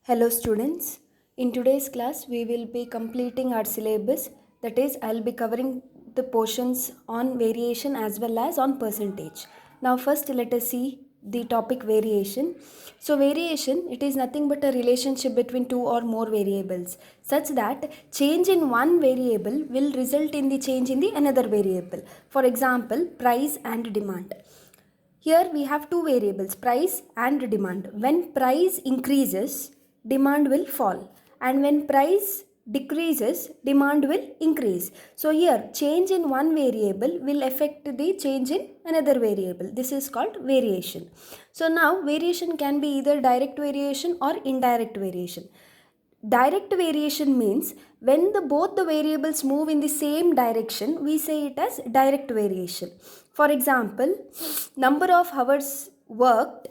Hello students, in today's class we will be completing our syllabus, that is I'll be covering the portions on variation as well as on percentage. Now first let us see the topic variation. So variation, it is nothing but a relationship between two or more variables such that change in one variable will result in the change in the another variable. For example, price and demand. Here we have two variables, price and demand. When price increases, demand will fall, and when price decreases, demand will increase. So here change in one variable will affect the change in another variable. This is called variation. So now variation can be either direct variation or indirect variation. Direct variation means when both the variables move in the same direction, we say it as direct variation. For example, number of hours worked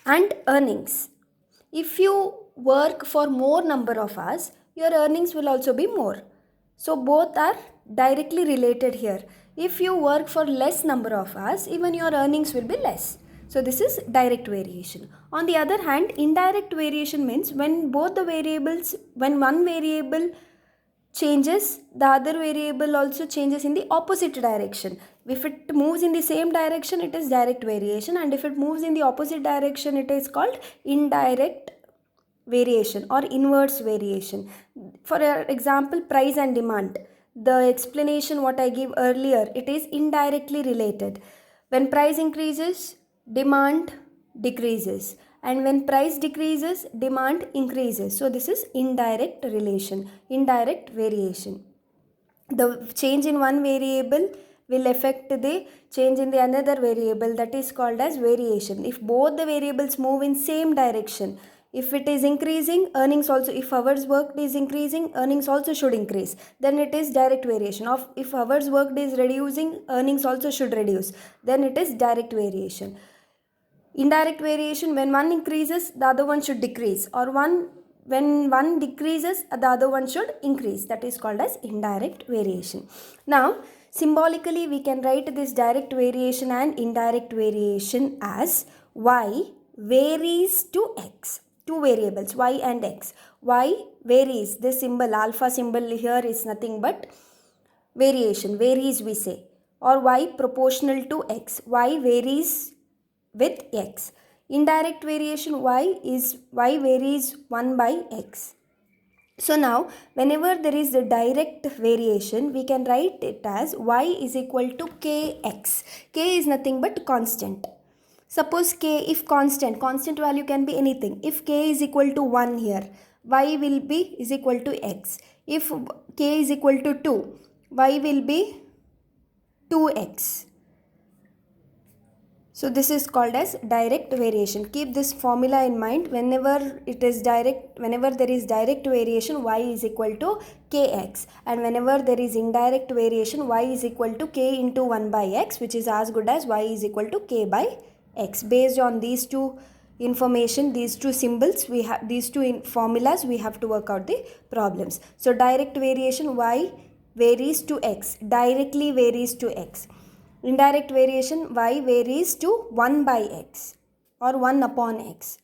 and earnings. If you work for more number of hours, your earnings will also be more. So both are directly related here. If you work for less number of hours, even your earnings will be less. So this is direct variation. On the other hand, indirect variation means when one variable changes, the other variable also changes in the opposite direction. If it moves in the same direction, it is direct variation, and if it moves in the opposite direction, it is called indirect variation or inverse variation. For example, price and demand. The explanation what I gave earlier, it is indirectly related. When price increases, demand decreases, and when price decreases, demand increases. So this is indirect relation, indirect variation. The change in one variable will affect the change in the another variable, that is called as variation. If both the variables move in same direction, if it is increasing, earnings also, if hours worked is increasing, earnings also should increase, then it is direct variation. Of if hours worked is reducing, earnings also should reduce, then it is direct variation. Indirect variation, when one increases, the other one should decrease, or when one decreases, the other one should increase. That is called as indirect variation. Now symbolically we can write this direct variation and indirect variation as y varies to x. Two variables, y and x. Y varies, this symbol, alpha symbol here, is nothing but variation, varies we say, or y proportional to x. Y varies with x. Indirect variation, y varies 1 by x. So now whenever there is a direct variation, we can write it as y is equal to kx. K is nothing but constant. Suppose k, if constant value can be anything. If k is equal to 1 here, y will be is equal to x. If k is equal to 2, y will be 2x. So this is called as direct variation. Keep this formula in mind. Whenever there is direct variation, y is equal to kx, and whenever there is indirect variation, y is equal to k into 1 by x, which is as good as y is equal to k by x. Based on these two information, these two symbols, we have these two formulas, we have to work out the problems. So direct variation, y varies to x, directly varies to x. Indirect variation, y varies to 1 by x or 1 upon x.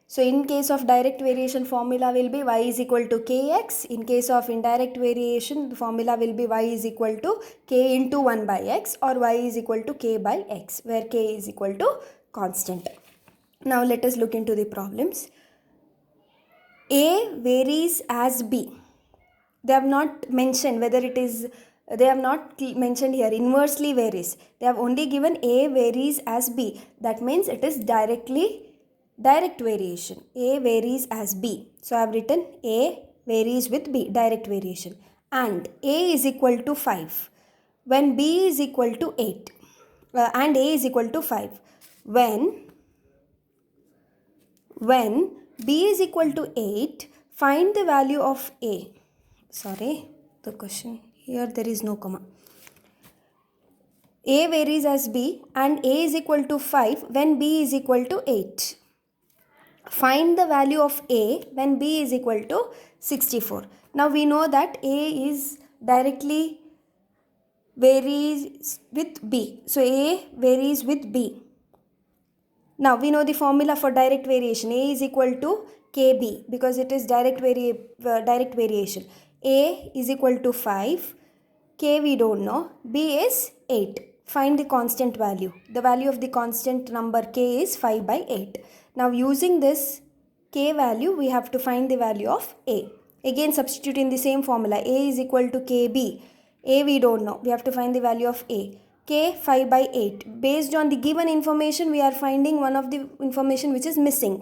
So in case of direct variation, formula will be y is equal to kx. In case of indirect variation, the formula will be y is equal to k into 1 by x, or y is equal to k by x, where k is equal to constant. Now let us look into the problems. A varies as B. They have not mentioned whether it is, they have not mentioned here inversely varies. They have only given A varies as B. That means it is direct variation. A varies as B. So I have written A varies with B, direct variation. And A is equal to 5 when B is equal to 8 and A is equal to 5 when B is equal to 8, find the value of A. Sorry, the question here, there is no comma. A varies as B and A is equal to 5 when B is equal to 8. Find the value of A when B is equal to 64. Now we know that A is directly varies with B. So A varies with B. Now we know the formula for direct variation. A is equal to KB because it is direct variation. A is equal to 5. K we don't know. B is 8. Find the constant value. The value of the constant number K is 5 by 8. Now using this K value, we have to find the value of A. Again substitute in the same formula. A is equal to KB. A we don't know. We have to find the value of A. K 5 by 8. Based on the given information, we are finding one of the information which is missing.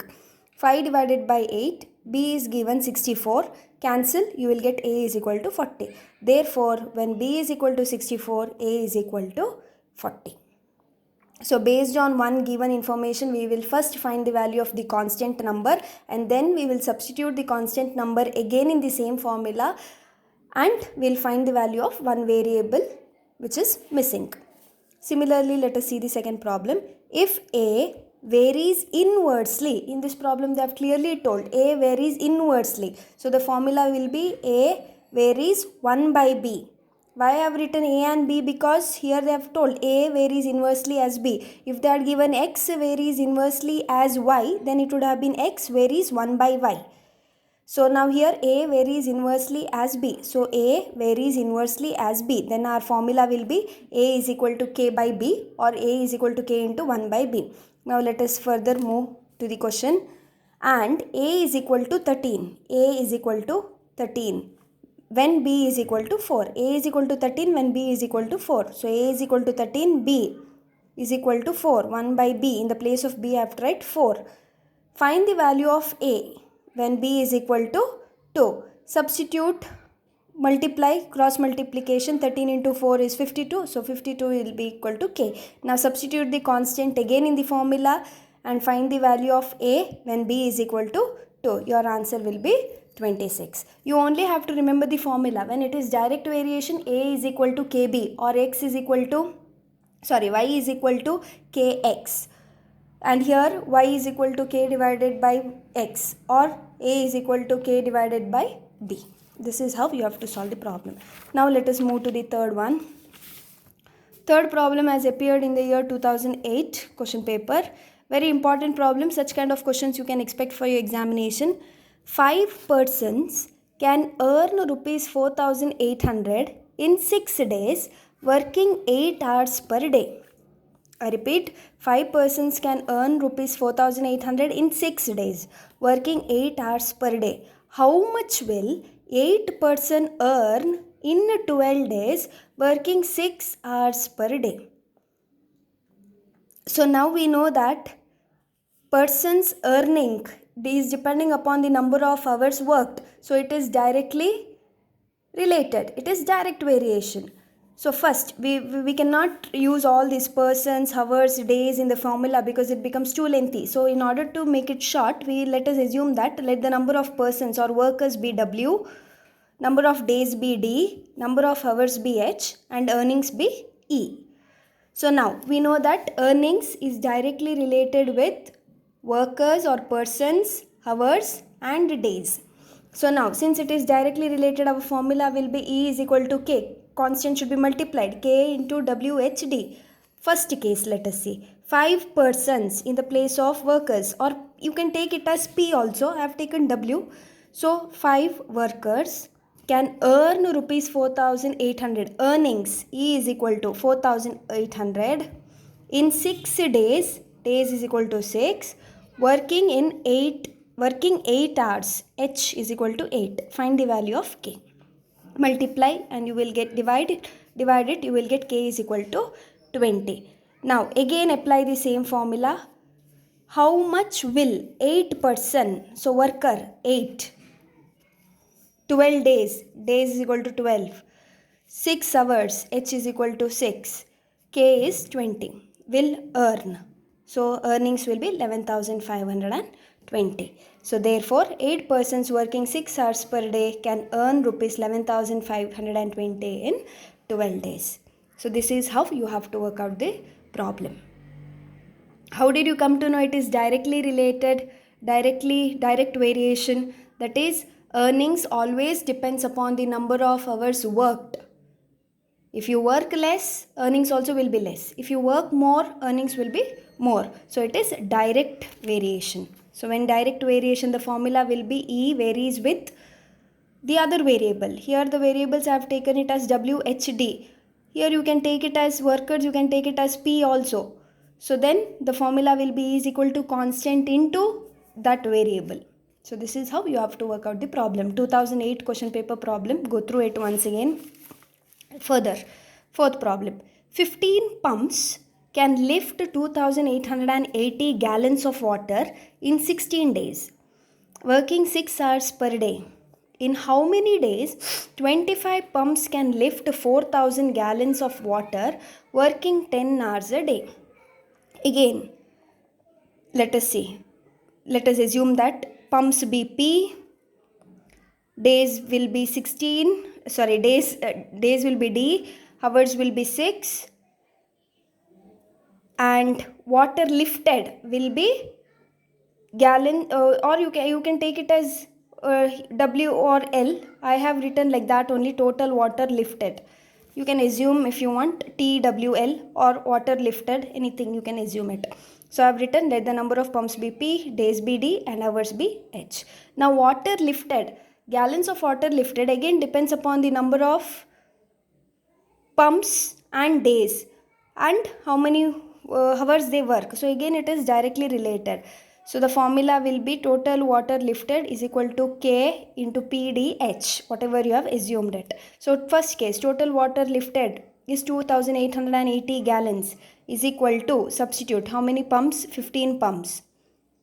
5 divided by 8. B is given 64. Cancel, you will get A is equal to 40. Therefore, when B is equal to 64, A is equal to 40. So based on one given information, we will first find the value of the constant number and then we will substitute the constant number again in the same formula and we will find the value of one variable which is missing. Similarly, let us see the second problem. If A varies inversely, in this problem they have clearly told A varies inversely. So the formula will be A varies 1 by B. Why I have written A and B? Because here they have told A varies inversely as B. If they had given X varies inversely as Y, then it would have been X varies 1 by Y. So now here A varies inversely as B. So A varies inversely as B. Then our formula will be A is equal to K by B or A is equal to K into 1 by B. Now let us further move to the question. And A is equal to 13. A is equal to 13 when B is equal to 4. A is equal to 13 when B is equal to 4. So A is equal to 13, B is equal to 4. 1 by B. In the place of B I have to write 4. Find the value of A when B is equal to 2. Substitute, multiply, cross multiplication. 13 into 4 is 52. So 52 will be equal to K. Now substitute the constant again in the formula and find the value of A when B is equal to 2. Your answer will be 26. You only have to remember the formula. When it is direct variation, A is equal to KB or X is equal to, Y is equal to KX. And here y is equal to K divided by X or A is equal to K divided by B. This is how you have to solve the problem. Now let us move to the third one. Third problem has appeared in the year 2008 question paper. Very important problem. Such kind of questions you can expect for your examination. 5 persons can earn rupees 4,800 in 6 days working 8 hours per day. I repeat, 5 persons can earn rupees 4,800 in 6 days working 8 hours per day. How much will 8 person earn in 12 days working 6 hours per day? So now we know that person's earning is depending upon the number of hours worked. So it is directly related. It is direct variation. So first, we cannot use all these persons, hours, days in the formula because it becomes too lengthy. So in order to make it short, let us assume that let the number of persons or workers be W, number of days be D, number of hours be H, and earnings be E. So now we know that earnings is directly related with workers or persons, hours and days. So now since it is directly related, our formula will be E is equal to K. Constant should be multiplied. K into WHD. First case, let us see. 5 persons in the place of workers, or you can take it as P also. I have taken W. So 5 workers can earn rupees 4,800. Earnings E is equal to 4,800 in 6 days. Days is equal to 6. Working 8 hours. H is equal to 8. Find the value of K. Multiply and you will get divide it, you will get K is equal to 20. Now again apply the same formula. How much will 8 person, so worker 8, 12 days, days is equal to 12, 6 hours, H is equal to 6, K is 20, will earn. So earnings will be 11,520. So therefore 8 persons working 6 hours per day can earn rupees 11,520 in 12 days. So this is how you have to work out the problem. How did you come to know it is directly related, direct variation? That is, earnings always depends upon the number of hours worked. If you work less, earnings also will be less. If you work more, earnings will be more. So it is direct variation. So when direct variation, the formula will be E varies with the other variable. Here the variables I have taken it as WHD. Here you can take it as workers, you can take it as P also. So then the formula will be E is equal to constant into that variable. So this is how you have to work out the problem. 2008 question paper problem. Go through it once again. Further, fourth problem. 15 pumps can lift 2880 gallons of water in 16 days, working 6 hours per day. In how many days 25 pumps can lift 4000 gallons of water, working 10 hours a day? Again, let us see. Let us assume that pumps be P, days will be 16, days will be D, hours will be 6, and water lifted will be gallon, or you can take it as W or L. I have written like that only, total water lifted. You can assume if you want TWL or water lifted, anything you can assume it. So I have written let the number of pumps be P, days be D, and hours be H. Now water lifted, gallons of water lifted again depends upon the number of pumps and days and how many hours they work. So again it is directly related. So the formula will be total water lifted is equal to K into PDH, whatever you have assumed it. So first case, total water lifted is 2880 gallons is equal to, substitute how many pumps? 15 pumps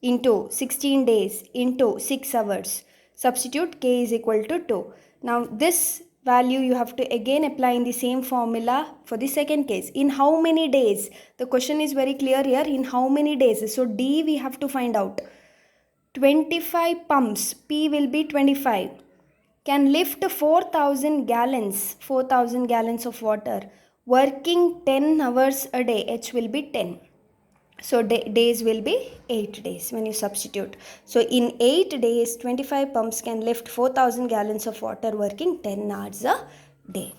into 16 days into 6 hours. Substitute K is equal to 2. Now this value you have to again apply in the same formula for the second case. In how many days? The question is very clear here. In how many days? So D we have to find out. 25 pumps, P will be 25, can lift 4000 gallons of water, working 10 hours a day. H will be 10. So days will be 8 days when you substitute. So in 8 days, 25 pumps can lift 4000 gallons of water, working 10 hours a day.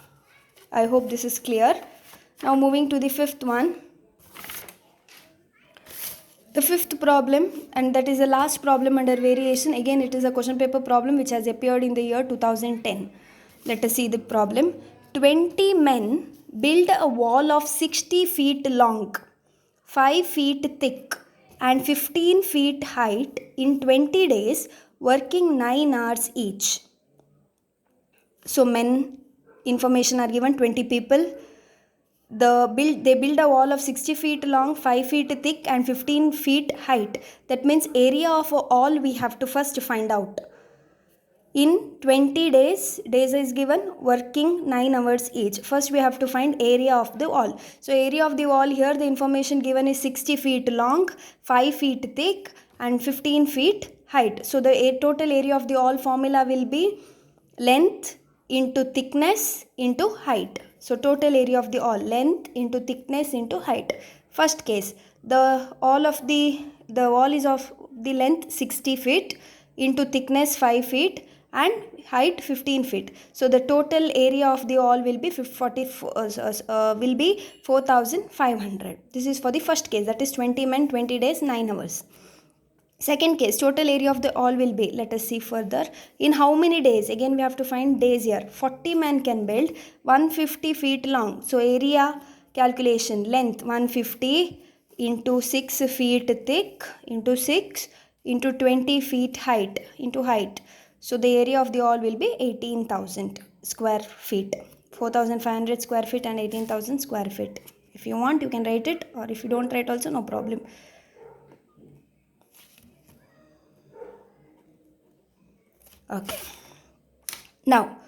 I hope this is clear. Now moving to the fifth one. The fifth problem, and that is the last problem under variation. Again, it is a question paper problem which has appeared in the year 2010. Let us see the problem. 20 men build a wall of 60 feet long, 5 feet thick, and 15 feet height in 20 days, working 9 hours each. So men information are given, 20 people. They build a wall of 60 feet long, 5 feet thick, and 15 feet height. That means area of all we have to first find out. In 20 days is given, working 9 hours each. First we have to find area of the wall. So area of the wall, here the information given is 60 feet long, 5 feet thick, and 15 feet height. So the total area of the wall formula will be length into thickness into height. So total area of the wall, length into thickness into height. First case, the wall is of the length 60 feet into thickness 5 feet and height 15 feet. So the total area of the wall will be 4500. This is for the first case, that is 20 men, 20 days, 9 hours. Second case, total area of the wall will be, let us see further, in how many days? Again we have to find days here. 40 men can build 150 feet long. So area calculation, length 150 into 6 feet thick into 6 into 20 feet height into height. So the area of the wall will be 18,000 square feet. 4,500 square feet and 18,000 square feet. If you want you can write it, or if you don't write also no problem. Okay. Now,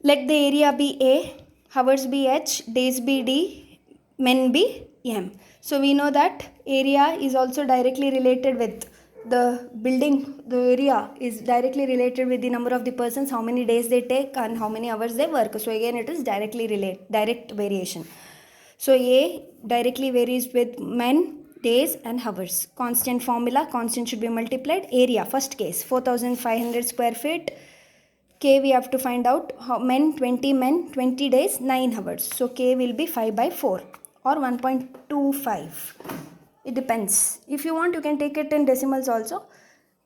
let the area be A, hours be H, days be D, men be M. So we know that area is also directly related with the building. The area is directly related with the number of the persons, how many days they take and how many hours they work. So again it is direct variation. So A directly varies with men, days and hours. Constant formula, constant should be multiplied. Area, first case, 4,500 square feet K we have to find out how men, 20 days, 9 hours. So K will be 5 by 4 or 1.25. It depends. If you want, you can take it in decimals also.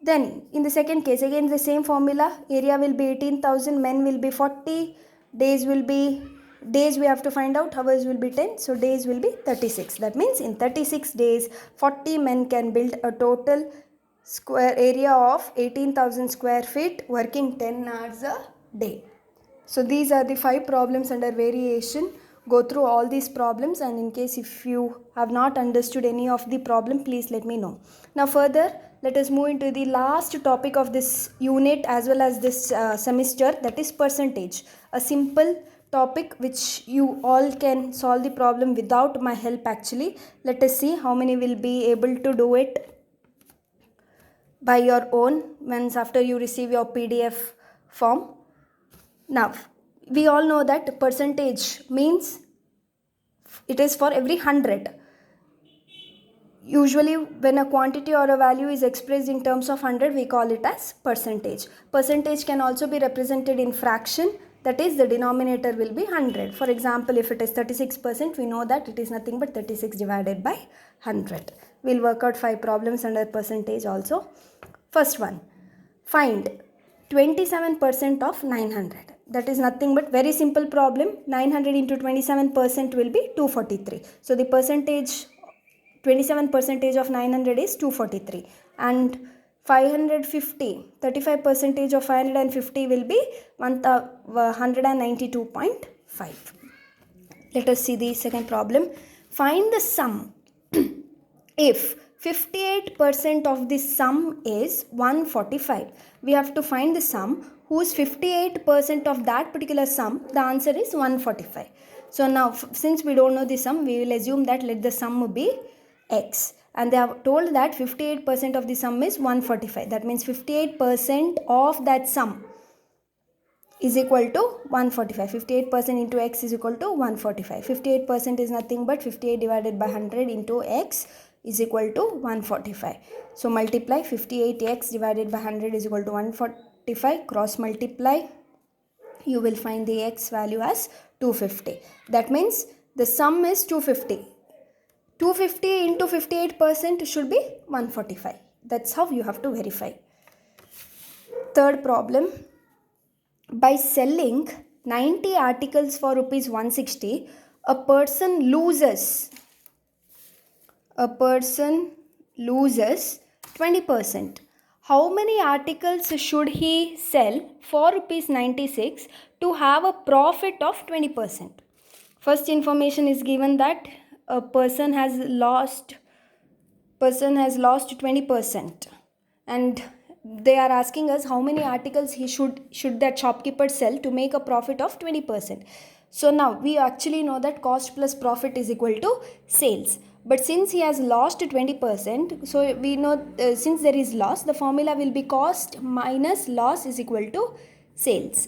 Then in the second case, again the same formula. Area will be 18,000, men will be 40, days we have to find out, hours will be 10. So days will be 36. That means in 36 days, 40 men can build a total square area of 18,000 square feet working 10 hours a day. So these are the 5 problems under variation. Go through all these problems, and in case if you have not understood any of the problem, please let me know. Now further, let us move into the last topic of this unit as well as this semester, that is percentage. A simple topic which you all can solve the problem without my help actually. Let us see how many will be able to do it by your own once after you receive your PDF form. Now, we all know that percentage means it is for every 100. Usually when a quantity or a value is expressed in terms of 100, we call it as percentage. Percentage can also be represented in fraction, that is the denominator will be 100. For example, if it is 36%, we know that it is nothing but 36 divided by 100. We'll work out 5 problems under percentage also. First one, find 27% of 900. That is nothing but very simple problem. 900 into 27% will be 243. So the percentage, 27% of 900 is 243, and 35% of 550 will be 192.5. Let us see the second problem. Find the sum if 58% of the sum is 145. We have to find the sum whose 58% of that particular sum, the answer is 145. So now since we don't know the sum, we will assume that let the sum be x, and they have told that 58% of the sum is 145. That means 58% of that sum is equal to 145. 58% into x is equal to 145. 58% is nothing but 58 divided by 100 into x is equal to 145. So multiply 58x divided by 100 is equal to 145. Cross multiply. You will find the x value as 250. That means the sum is 250. 250 into 58% should be 145. That's how you have to verify. Third problem. By selling 90 articles for rupees 160, a person loses 20%. How many articles should he sell for rupees 96 to have a profit of 20%? First information is given that a person has lost 20%, and they are asking us how many articles he should that shopkeeper sell to make a profit of 20%. So now we actually know that cost plus profit is equal to sales. But since he has lost 20%, so we know since there is loss, the formula will be cost minus loss is equal to sales.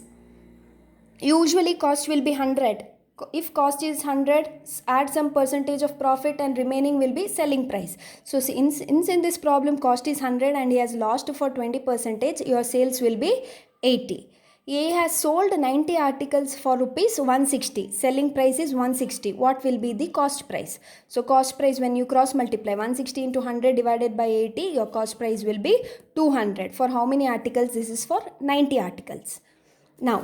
Usually cost will be 100. If cost is 100, add some percentage of profit and remaining will be selling price. So since in this problem cost is 100 and he has lost for 20%, your sales will be 80. A has sold 90 articles for rupees 160. Selling price is 160. What will be the cost price? So cost price, when you cross multiply 160 into 100 divided by 80, your cost price will be 200. For how many articles? This is for 90 articles. Now,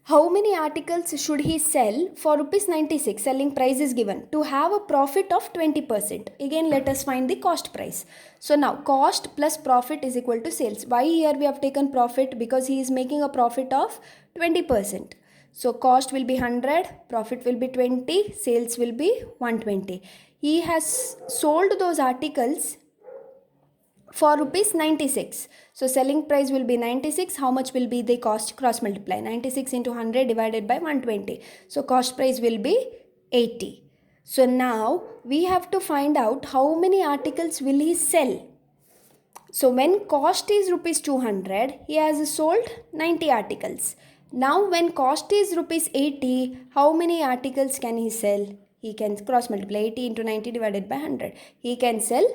how many articles should he sell for rupees 96? Selling price is given to have a profit of 20%. Again, let us find the cost price. So now cost plus profit is equal to sales. Why here we have taken profit? Because he is making a profit of 20%. So cost will be 100, profit will be 20, sales will be 120. He has sold those articles for rupees 96. So selling price will be 96. How much will be the cost? Cross multiply 96 into 100 divided by 120. So cost price will be 80. So now we have to find out how many articles will he sell. So when cost is rupees 200, he has sold 90 articles. Now when cost is rupees 80, how many articles can he sell? He can cross multiply 80 into 90 divided by 100. He can sell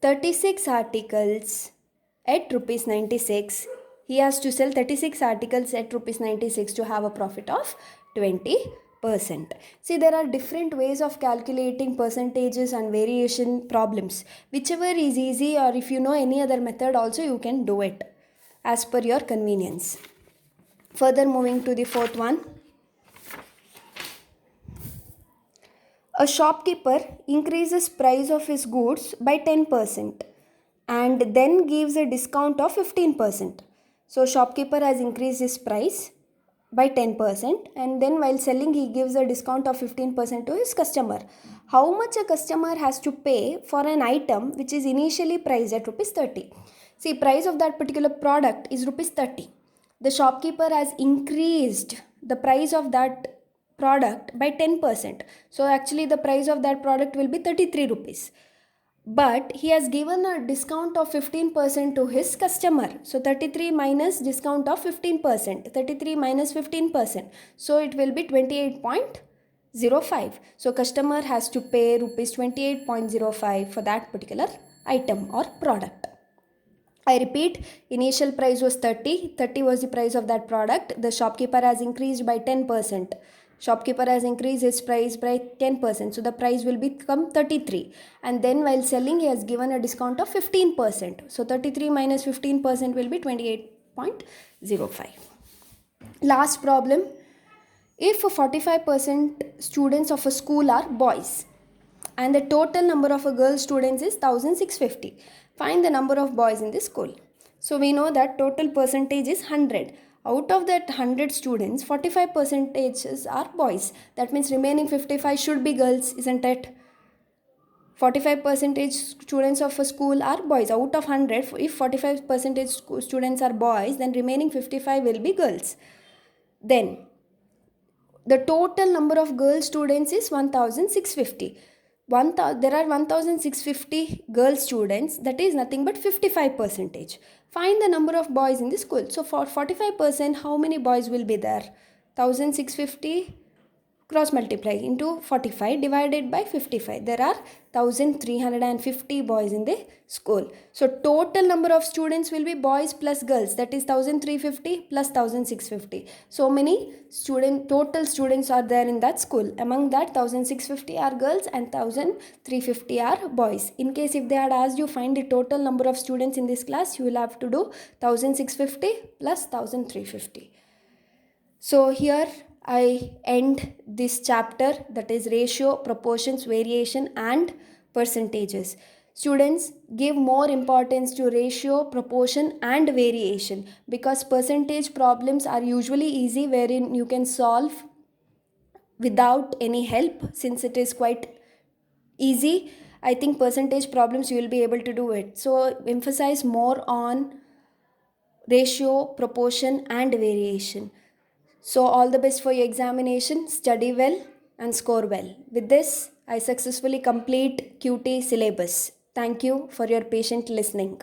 36 articles at rupees 96. He has to sell 36 articles at rupees 96 to have a profit of 20%. See, there are different ways of calculating percentages and variation problems. Whichever is easy, or if you know any other method also, you can do it as per your convenience. Further, moving to the fourth one. A shopkeeper increases price of his goods by 10% and then gives a discount of 15%. So shopkeeper has increased his price by 10% and then while selling he gives a discount of 15% to his customer. How much a customer has to pay for an item which is initially priced at rupees 30? See, price of that particular product is rupees 30. The shopkeeper has increased the price of that product by 10%. So actually the price of that product will be 33 rupees. But he has given a discount of 15% to his customer. So 33 minus discount of 15%. 33 minus 15%. So it will be 28.05. So customer has to pay rupees 28.05 for that particular item or product. I repeat, initial price was 30. 30 was the price of that product. The shopkeeper has increased by 10%. Shopkeeper has increased his price by 10%. So the price will become 33. And then while selling, he has given a discount of 15%. So 33 minus 15% will be 28.05. Last problem. If 45% students of a school are boys and the total number of girl students is 1650, find the number of boys in the school. So we know that total percentage is 100. Out of that 100 students, 45 percentages are boys. That means remaining 55 should be girls, isn't it? 45 percentage students of a school are boys. Out of 100, if 45 percentage students are boys, then remaining 55 will be girls. Then the total number of girl students is 1650. There are 1650 girl students, that is nothing but 55 percentage. Find the number of boys in the school. So for 45%, how many boys will be there? 1650 cross multiply into 45 divided by 55. There are 1350 boys in the school. So total number of students will be boys plus girls, that is 1350 plus 1650. So many total students are there in that school. Among that 1650 are girls and 1350 are boys. In case if they had asked you find the total number of students in this class, you will have to do 1650 plus 1350. So here I end this chapter, that is ratio, proportions, variation and percentages. Students, give more importance to ratio, proportion and variation, because percentage problems are usually easy, wherein you can solve without any help. Since it is quite easy, I think percentage problems you will be able to do it. So emphasize more on ratio, proportion and variation. So all the best for your examination. Study well and score well. With this, I successfully complete QT syllabus. Thank you for your patient listening.